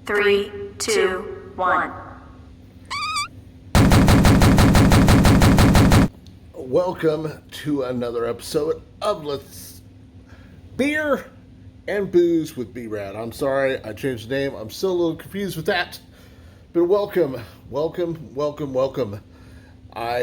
Three, two, one. Welcome to another episode of Let's Beer and Booze with B-Rad. I'm sorry, I changed the name. I'm still a little confused with that. But welcome. I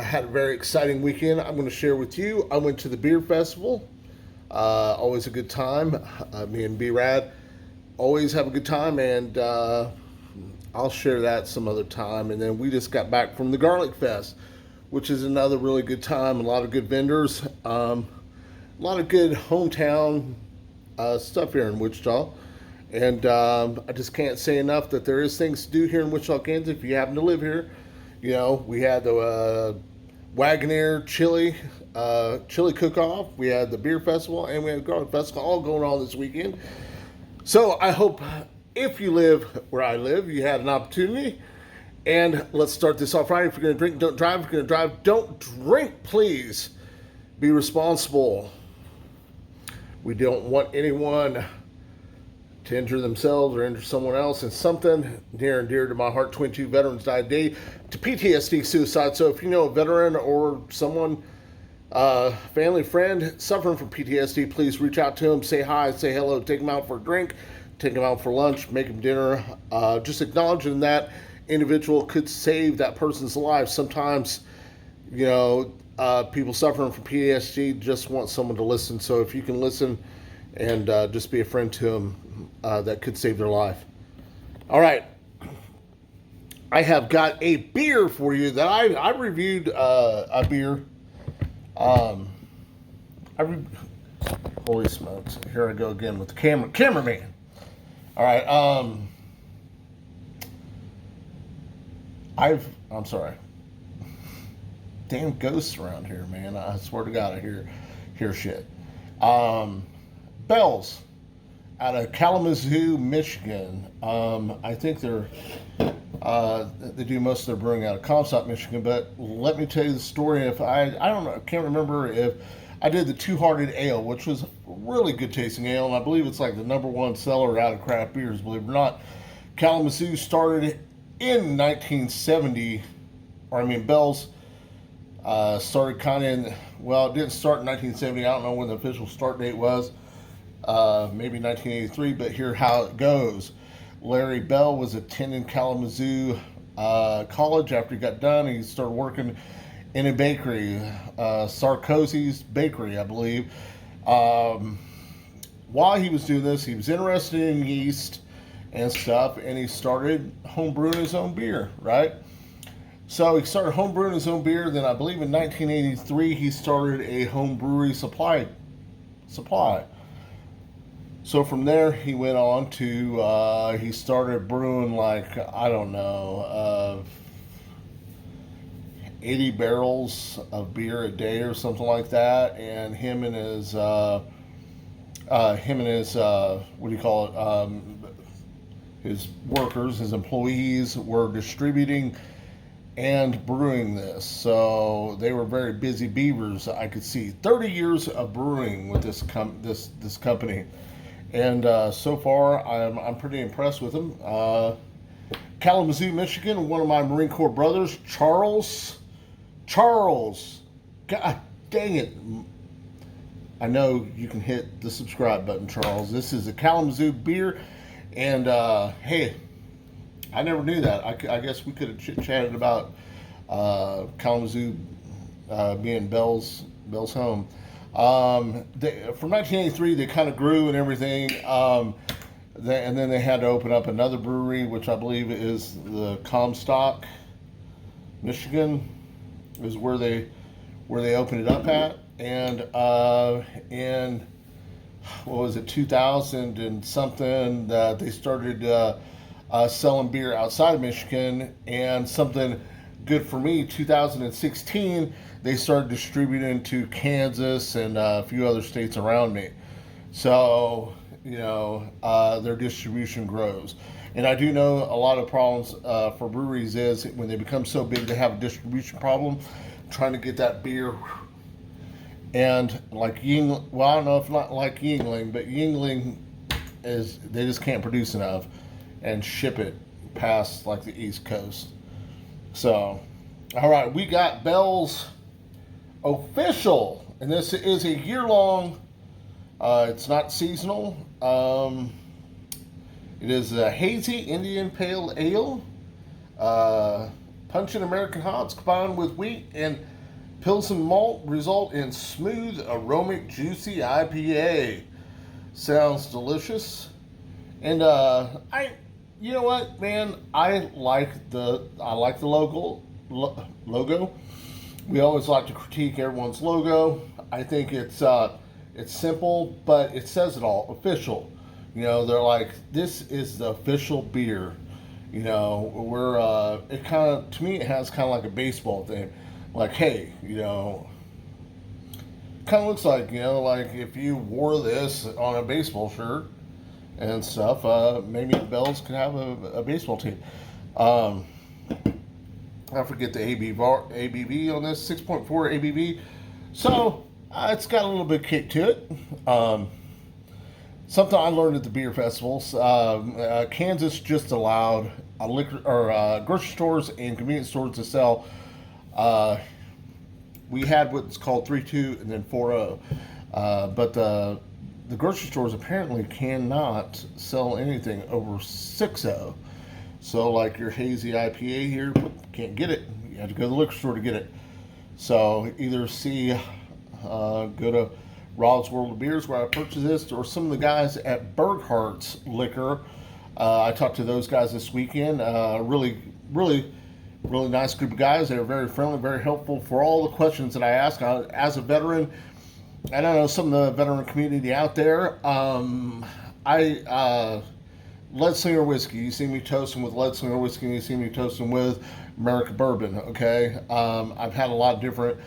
had a very exciting weekend. I'm going to share with you. I went to the beer festival. Always a good time. Me and B-Rad always have a good time, and I'll share that some other time. And then we just got back from the Garlic Fest, which is another really good time. A lot of good vendors, a lot of good hometown stuff here in Wichita. And I just can't say enough that there is things to do here in Wichita, Kansas if you happen to live here. You know, we had the Wagoneer chili cook-off. We had the beer festival, and we had the Garlic Festival all going on this weekend. So I hope if you live where I live, you had an opportunity. And let's start this off right. If you're going to drink, don't drive. If you're going to drive, don't drink, please. Be responsible. We don't want anyone to injure themselves or injure someone else. And something near and dear to my heart, 22 veterans died today to PTSD suicide. So if you know a veteran or someone, family, friend suffering from PTSD, please reach out to them, say hi, say hello, take them out for a drink, take them out for lunch, make them dinner. Just acknowledging that individual could save that person's life. Sometimes, you know, people suffering from PTSD just want someone to listen. So if you can listen and just be a friend to them, that could save their life. All right. I have got a beer for you that I reviewed a beer. Holy smokes. Here I go again with the cameraman. All right. I'm sorry. Damn ghosts around here, man. I swear to God, I hear shit. Bells out of Kalamazoo, Michigan. I think they do most of their brewing out of Comstock, Michigan. But let me tell you the story. If I don't know, I can't remember if I did the Two-Hearted Ale, which was a really good tasting ale, and I believe it's like the #1 seller out of craft beers. Believe it or not, Kalamazoo started in 1970, Bell's started kind of in, well, it didn't start in 1970. I don't know when the official start date was. Maybe 1983, but here how it goes. Larry Bell was attending Kalamazoo College. After he got done, he started working in a bakery, Sarkozy's Bakery, I believe. While he was doing this, he was interested in yeast and stuff, and he started homebrewing his own beer, right? So he started homebrewing his own beer. Then I believe in 1983 he started a home brewery supply. So from there he went on to he started brewing like, I don't know, 80 barrels of beer a day or something like that. And him and his what do you call it? His workers, his employees were distributing and brewing this. So they were very busy beavers. I could see 30 years of brewing with this company, and so far I'm pretty impressed with them. Kalamazoo, Michigan. One of my Marine Corps brothers, Charles. God dang it! I know you can hit the subscribe button, Charles. This is a Kalamazoo beer, and hey, I never knew that. I guess we could have chit-chatted about Kalamazoo being Bell's home. From 1983, they kind of grew and everything, and then they had to open up another brewery, which I believe is the Comstock, Michigan, is where they opened it up at. And in what was it, 2000 and something, that they started selling beer outside of Michigan. And something good for me, 2016 they started distributing to Kansas and a few other states around me. So their distribution grows. And I do know a lot of problems for breweries is when they become so big they have a distribution problem trying to get that beer. And like Yingling, well, I don't know if not like Yingling, but Yingling is, they just can't produce enough. and ship it past like the East Coast. So, all right, we got Bell's official, and this is a year-long. It's not seasonal. It is a hazy Indian Pale Ale, pungent American hops combined with wheat and Pilsen malt result in smooth, aromatic, juicy IPA. Sounds delicious. And you know what, man, I like the logo. We always like to critique everyone's logo. I think it's simple, but it says it all. Official. You know, they're like, this is the official beer. You know, it kind of, to me, it has kind of like a baseball thing. Like, hey, you know, kind of looks like, you know, like if you wore this on a baseball shirt and stuff, maybe the Bells could have a baseball team. I forget the ABV on this, 6.4 ABV. So it's got a little bit of kick to it. Something I learned at the beer festivals. Kansas just allowed liquor or grocery stores and convenience stores to sell. We had what's called 3.2 and then 4.0, but the grocery stores apparently cannot sell anything over 6.0. So like your Hazy IPA here, can't get it. You have to go to the liquor store to get it. So either go to Rob's World of Beers where I purchased this, or some of the guys at Berghart's Liquor. I talked to those guys this weekend. Really nice group of guys. They were very friendly, very helpful for all the questions that I asked. As a veteran, I don't know some of the veteran community out there. Lead Slinger whiskey. You see me toasting with Lead Slinger whiskey, and you see me toasting with American bourbon. Okay, I've had a lot of different.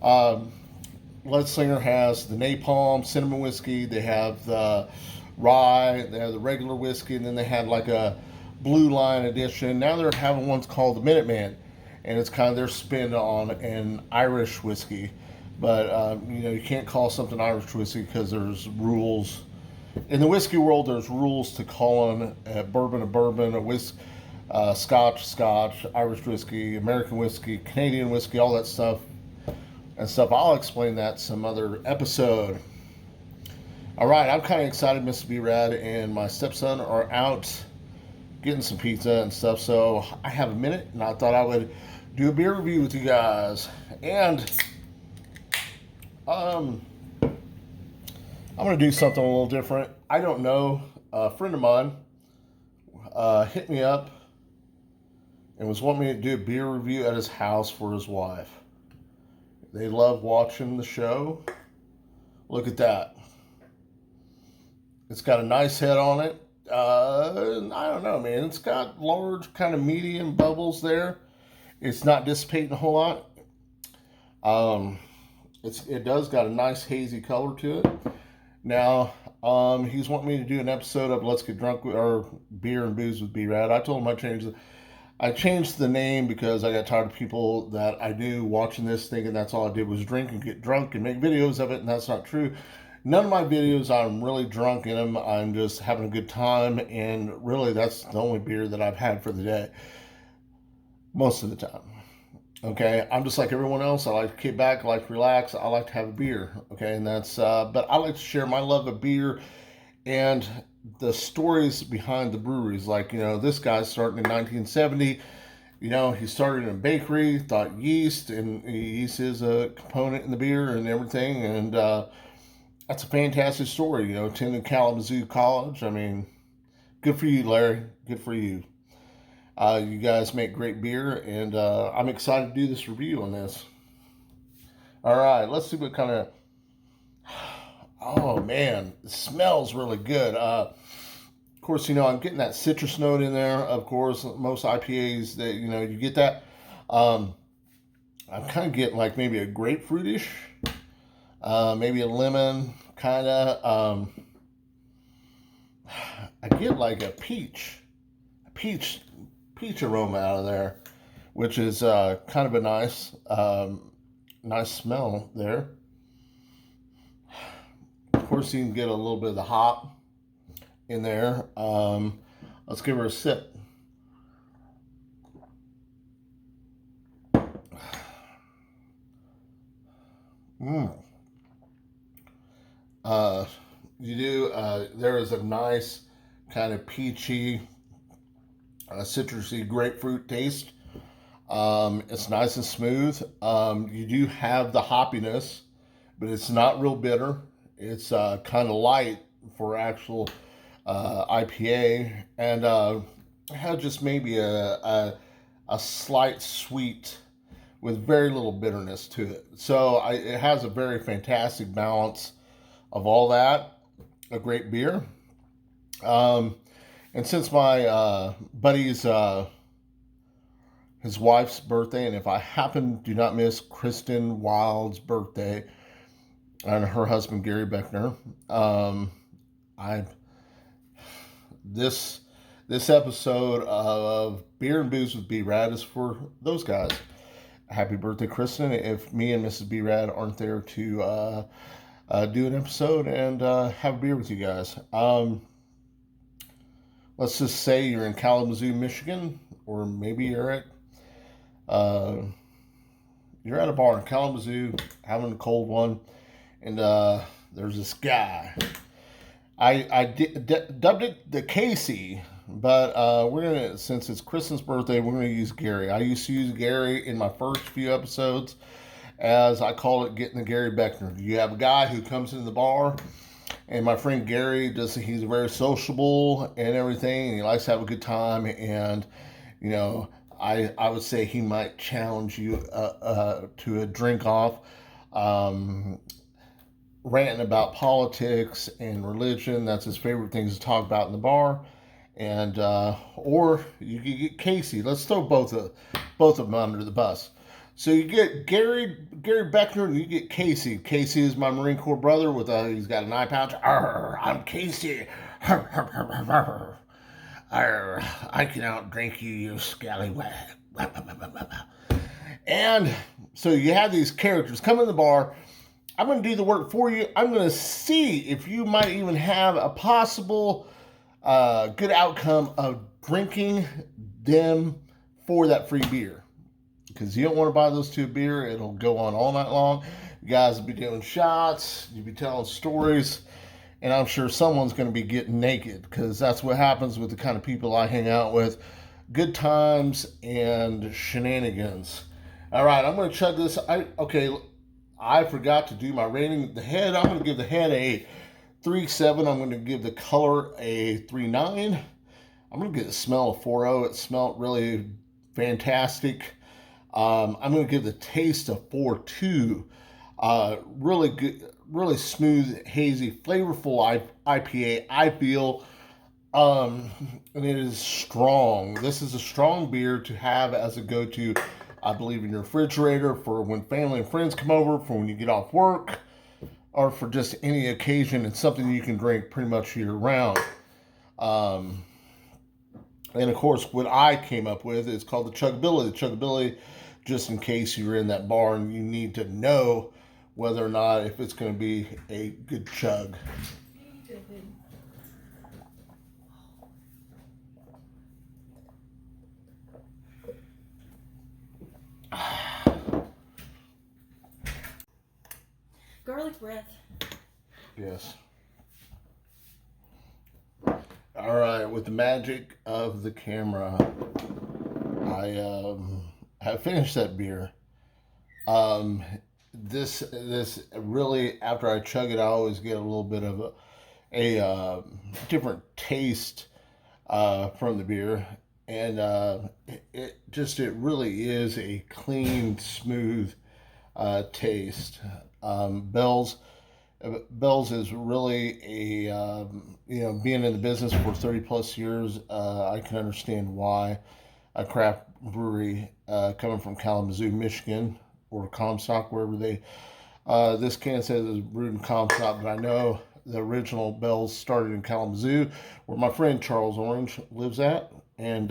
Lead Slinger has the napalm cinnamon whiskey. They have the rye. They have the regular whiskey, and then they had like a blue line edition. Now they're having ones called the Minuteman, and it's kind of their spin on an Irish whiskey. But you know, you can't call something Irish whiskey because there's rules. In the whiskey world, there's rules to calling a bourbon, a Scotch, Irish whiskey, American whiskey, Canadian whiskey, all that stuff. I'll explain that some other episode. All right, I'm kind of excited. Mr. B-Rad and my stepson are out getting some pizza and stuff, so I have a minute, and I thought I would do a beer review with you guys. And I'm going to do something a little different. I don't know. A friend of mine hit me up and was wanting me to do a beer review at his house for his wife. They love watching the show. Look at that. It's got a nice head on it. I don't know, man. It's got large, kind of medium bubbles there. It's not dissipating a whole lot. It does got a nice hazy color to it. Now, he's wanting me to do an episode of Let's Get Drunk or Beer and Booze with B-Rad. I told him I changed the name because I got tired of people that I knew watching this thinking that's all I did was drink and get drunk and make videos of it, and that's not true. None of my videos I'm really drunk in them. I'm just having a good time, and really that's the only beer that I've had for the day most of the time. Okay, I'm just like everyone else. I like to kick back, I like to relax, I like to have a beer. Okay, and that's but I like to share my love of beer and the stories behind the breweries. Like, you know, this guy starting in 1970. You know, he started in a bakery, thought yeast, and yeast is a component in the beer and everything. And that's a fantastic story. You know, attended Kalamazoo College. I mean, good for you, Larry. Good for you. You guys make great beer, and I'm excited to do this review on this. All right, let's see what kind of. Oh man, it smells really good. Of course, you know, I'm getting that citrus note in there. Of course, most IPAs that, you know, you get that. I'm kind of getting like maybe a grapefruitish, maybe a lemon, kind of. I get like a peach aroma out of there, which is kind of a nice smell there. Of course, you can get a little bit of the hop in there. Let's give her a sip. Mm. There is a nice kind of peachy, citrusy grapefruit taste. It's nice and smooth. You do have the hoppiness, but it's not real bitter. It's kind of light for actual IPA, and it has just maybe a slight sweet with very little bitterness to it. So it has a very fantastic balance of all that. A great beer. And since my buddy's his wife's birthday, and if I do not miss Kristen Wild's birthday and her husband Gary Beckner, I this episode of Beer and Booze with B-Rad is for those guys. Happy birthday, Kristen! If me and Mrs. B-Rad aren't there to do an episode and have a beer with you guys, let's just say you're in Kalamazoo, Michigan, or maybe you're at a bar in Kalamazoo having a cold one, and there's this guy. I dubbed it the Casey, but we're gonna, since it's Kristen's birthday, we're gonna use Gary. I used to use Gary in my first few episodes, as I call it, getting the Gary Beckner. You have a guy who comes into the bar, and my friend Gary he's very sociable and everything, and he likes to have a good time, and you know, I would say he might challenge you to a drink off, ranting about politics and religion. That's his favorite things to talk about in the bar. And or you could get Casey. Let's throw both of them under the bus. So you get Gary Beckner, and you get Casey. Casey is my Marine Corps brother he's got an eye pouch. I'm Casey. Arr, I can outdrink you, you scallywag. And so you have these characters come in the bar. I'm going to do the work for you. I'm going to see if you might even have a possible good outcome of drinking them for that free beer. Because you don't want to buy those two beer. It'll go on all night long. You guys will be doing shots. You'll be telling stories. And I'm sure someone's going to be getting naked. Because that's what happens with the kind of people I hang out with. Good times and shenanigans. All right, I'm going to chug this. I forgot to do my rating. The head, I'm going to give the head a 3.7. I'm going to give the color a 3.9. I'm going to give the smell a 4.0. It smelled really fantastic. I'm going to give the taste a 4.2. Really good, really smooth, hazy, flavorful IPA. I feel, and it is strong. This is a strong beer to have as a go-to, I believe, in your refrigerator for when family and friends come over, for when you get off work, or for just any occasion. It's something you can drink pretty much year round. And of course, what I came up with is called the Chuggability. The Chuggability, just in case you're in that bar and you need to know whether or not if it's going to be a good chug. Garlic breath. Yes. All right, with the magic of the camera, I have finished that beer. This really, after I chug it, I always get a little bit of a different taste from the beer, and it really is a clean, smooth taste. Bell's is really a, being in the business for 30 plus years, I can understand why a craft brewery coming from Kalamazoo, Michigan, or Comstock, wherever this can says is brewed in Comstock, but I know the original Bell's started in Kalamazoo, where my friend Charles Orange lives at, and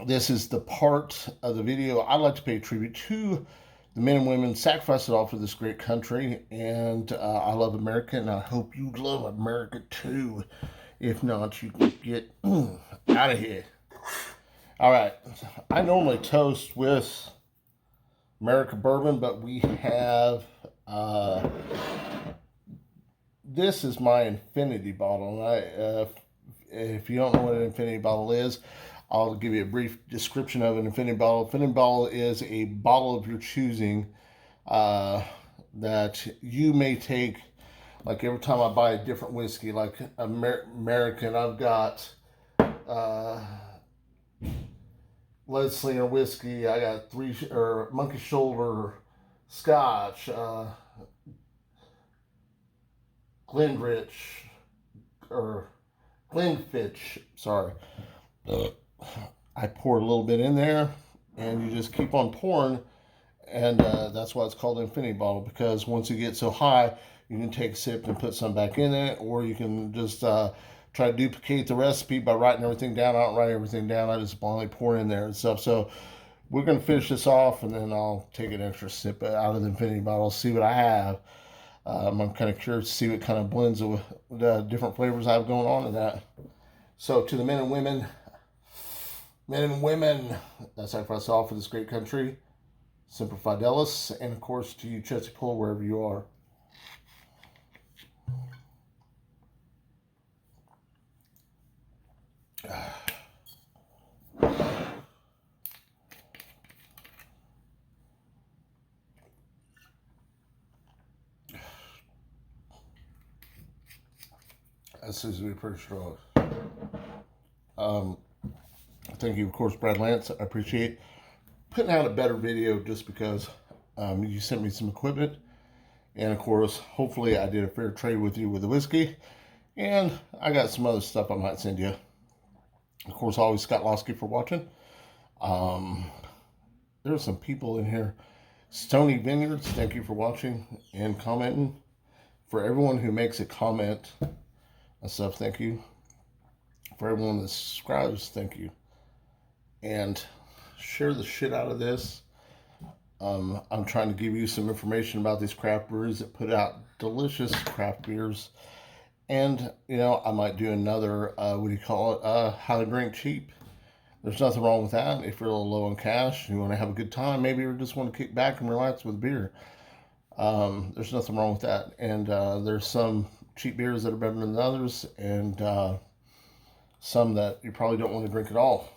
this is the part of the video I like to pay tribute to the men and women sacrificed it all for this great country, and I love America, and I hope you love America too. If not, you can get out of here. All right. I normally toast with American bourbon, but we have this is my infinity bottle. And if you don't know what an infinity bottle is, I'll give you a brief description of an infinity bottle. Infinity bottle is a bottle of your choosing that you may take. Like every time I buy a different whiskey, like American, I've got Ledslinger whiskey. I got Monkey Shoulder Scotch, Glenrich or Glenfiddich. Sorry. I pour a little bit in there, and you just keep on pouring, and that's why it's called an infinity bottle, because once you get so high, you can take a sip and put some back in it, or you can just try to duplicate the recipe by writing everything down. I don't write everything down. I just blindly pour in there and stuff. So we're going to finish this off, and then I'll take an extra sip out of the infinity bottle, see what I have. I'm kind of curious to see what kind of blends of the different flavors I have going on in that. So to the men and women that sacrifice all for this great country, Semper Fidelis, and of course to you, Chelsea Pull, wherever you are. That seems to be pretty strong. Thank you, of course, Brad Lance. I appreciate putting out a better video just because you sent me some equipment. And, of course, hopefully I did a fair trade with you with the whiskey. And I got some other stuff I might send you. Of course, always Scott Losky for watching. There are some people in here. Stony Vineyards, thank you for watching and commenting. For everyone who makes a comment and stuff, thank you. For everyone that subscribes, thank you. And share the shit out of this. I'm trying to give you some information about these craft breweries that put out delicious craft beers. And, you know, I might do another, how to drink cheap. There's nothing wrong with that. If you're a little low on cash, you want to have a good time, maybe you just want to kick back and relax with beer. There's nothing wrong with that. And there's some cheap beers that are better than others, and some that you probably don't want to drink at all.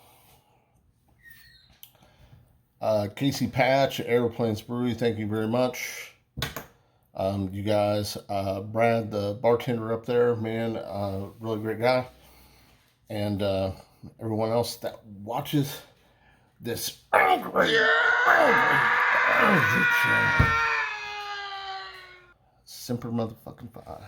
Casey Patch, Aeroplanes Brewery, thank you very much. You guys, Brad, the bartender up there, man, really great guy. And everyone else that watches this angry channel. Semper motherfucking Fi.